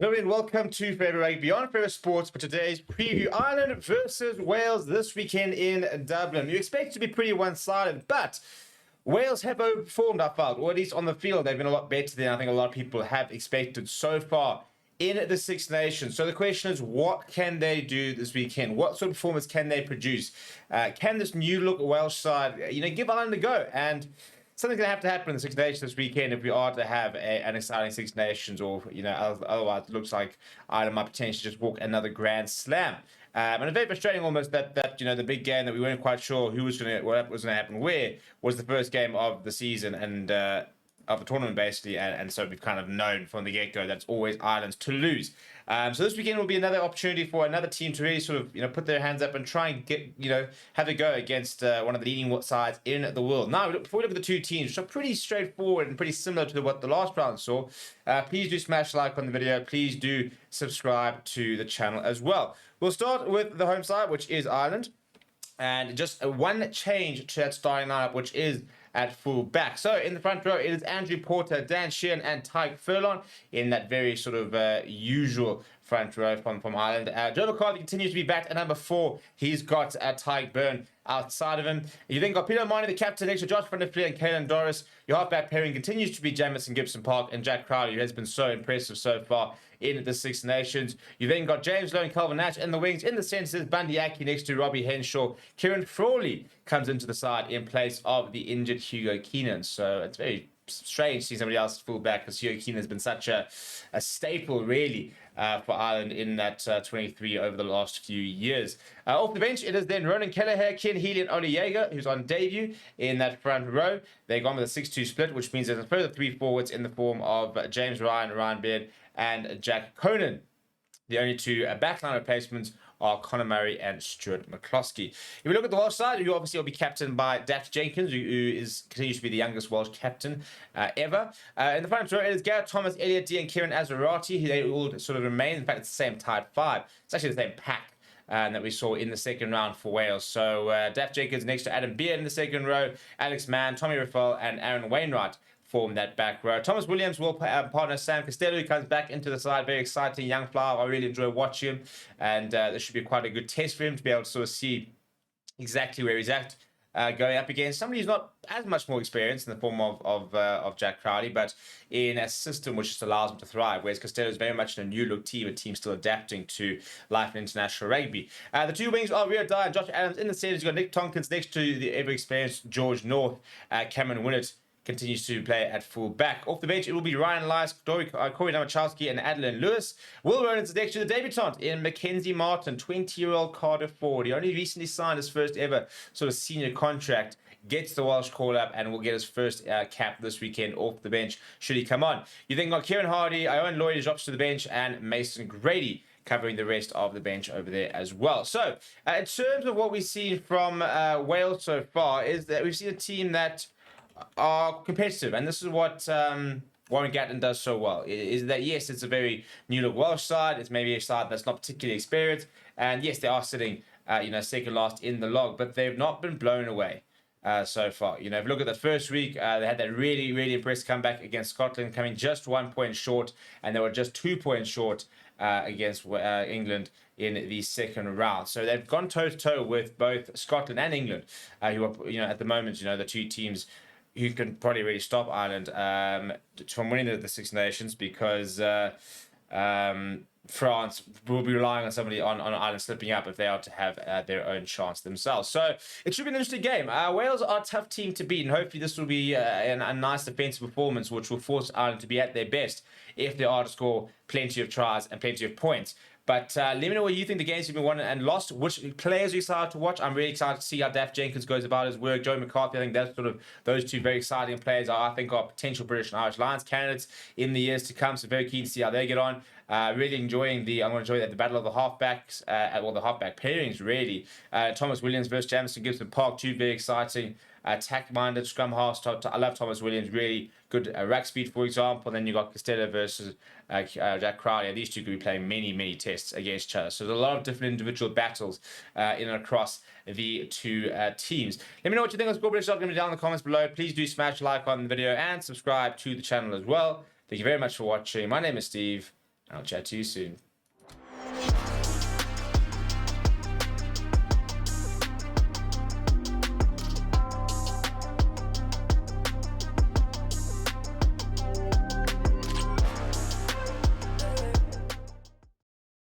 Hello and welcome to Favourite Rugby on Favourite Sports for today's preview. Ireland versus Wales this weekend in Dublin. You expect it to be pretty one-sided, but Wales have overperformed, I felt, or at least on the field. They've been a lot better than I think a lot of people have expected so far in the Six Nations. So the question is, what can they do this weekend? What sort of performance can they produce? Can this new look Welsh side, give Ireland a go? And something's going to have to happen in the Six Nations this weekend if we are to have an exciting Six Nations, or, otherwise it looks like Ireland might potentially just walk another Grand Slam. And it's very frustrating almost that the big game that we weren't quite sure what was going to happen where was the first game of the season and of the tournament, basically. And so we've kind of known from the get-go that it's always Ireland's to lose. So this weekend will be another opportunity for another team to really sort of, put their hands up and try and get, have a go against one of the leading sides in the world. Now, before we look at the two teams, which are pretty straightforward and pretty similar to what the last round saw, please do smash like on the video. Please do subscribe to the channel as well. We'll start with the home side, which is Ireland. And just one change to that starting lineup, which is at full back. So in the front row, it is Andrew Porter, Dan Sheehan, and Tyke Furlong in that very sort of usual front row from Ireland. Joe McCarthy continues to be back at number 4. He's got Tyke Byrne outside of him. You then got Peter O'Mahony, the captain, next to Josh Van der Vliet and Caelan Doris. Your halfback pairing continues to be Jamison Gibson Park and Jack Crowley, who has been so impressive so far in the Six Nations. You then got James Lowe and Calvin Nash in the wings. In the centres, Bundy Aki next to Robbie Henshaw. Kieran Frawley comes into the side in place of the injured Hugo Keenan. So it's very strange to see somebody else full back, because Hugo Keenan has been such a staple, really, for Ireland in that 23 over the last few years. Off the bench, it is then Ronan Kelleher, Ken Healy, and Oli Jaeger, who's on debut in that front row. They've gone with a 6-2 split, which means there's a further 3 forwards in the form of James Ryan, Ryan Beard, and Jack Conan. The only 2 backline replacements are Conor Murray and Stuart McCloskey. If we look at the Welsh side, who obviously will be captained by Daft Jenkins, who continues to be the youngest Welsh captain ever. In the front row, it is Gareth Thomas, Elliot Dee, and Kieran Azarati, who they all sort of remain. In fact, it's the same tied 5. It's actually the same pack that we saw in the second round for Wales. So Daft Jenkins next to Adam Beard in the second row, Alex Mann, Tommy Raffel, and Aaron Wainwright form that back row. Thomas Williams will partner Sam Costello, who comes back into the side. Very exciting young flower. I really enjoy watching him, and this should be quite a good test for him to be able to sort of see exactly where he's at, going up against somebody who's not as much more experienced in the form of Jack Crowley, but in a system which just allows him to thrive, whereas Costello is very much in a new look team, a team still adapting to life in international rugby. The 2 wings are Rio Dyer and Josh Adams. In the centre, you've got Nick Tompkins next to the ever-experienced George North. Cameron Winnett continues to play at full back. Off the bench, it will be Ryan Lyles, Corey Namachowski, and Adeline Lewis. Will Ronan's next to the debutant in Mackenzie Martin, 20-year-old Cardiff forward. He only recently signed his first ever sort of senior contract, gets the Welsh call-up, and will get his first cap this weekend off the bench, should he come on. You then got Kieran Hardy, Owen Lloyd drops to the bench, and Mason Grady covering the rest of the bench over there as well. So, in terms of what we've seen from Wales so far, is that we've seen a team that are competitive, and this is what Warren Gatland does so well. Is that, yes, it's a very new look Welsh side. It's maybe a side that's not particularly experienced, and yes, they are sitting second last in the log, but they've not been blown away so far. If you look at the first week, they had that really, really impressive comeback against Scotland, coming just 1 point short, and they were just 2 points short against England in the second round. So they've gone toe-to-toe with both Scotland and England, who are, at the moment, the 2 teams who can probably really stop Ireland from winning the Six Nations, because France will be relying on somebody on Ireland slipping up if they are to have their own chance themselves. So it should be an interesting game. Wales are a tough team to beat, and hopefully this will be a nice defensive performance, which will force Ireland to be at their best if they are to score plenty of tries and plenty of points. But let me know what you think the games have been won and lost. Which players are you excited to watch? I'm really excited to see how Daft Jenkins goes about his work. Joe McCarthy, I think that's sort of those 2 very exciting players I think are potential British and Irish Lions candidates in the years to come. So very keen to see how they get on. Really enjoying I'm going to enjoy the battle of the halfbacks, the halfback pairings, really. Thomas Williams versus Jamison Gibson Park, 2 very exciting attack-minded scrum halves. I love Thomas Williams, really good rack speed, for example. Then you got Costello versus Jack Crowley. These 2 could be playing many tests against each other. So there's a lot of different individual battles in and across the 2 teams. Let me know what you think of the score prediction down in the comments below. Please do smash like on the video and subscribe to the channel as well. Thank you very much for watching. My name is Steve. I'll chat to you soon.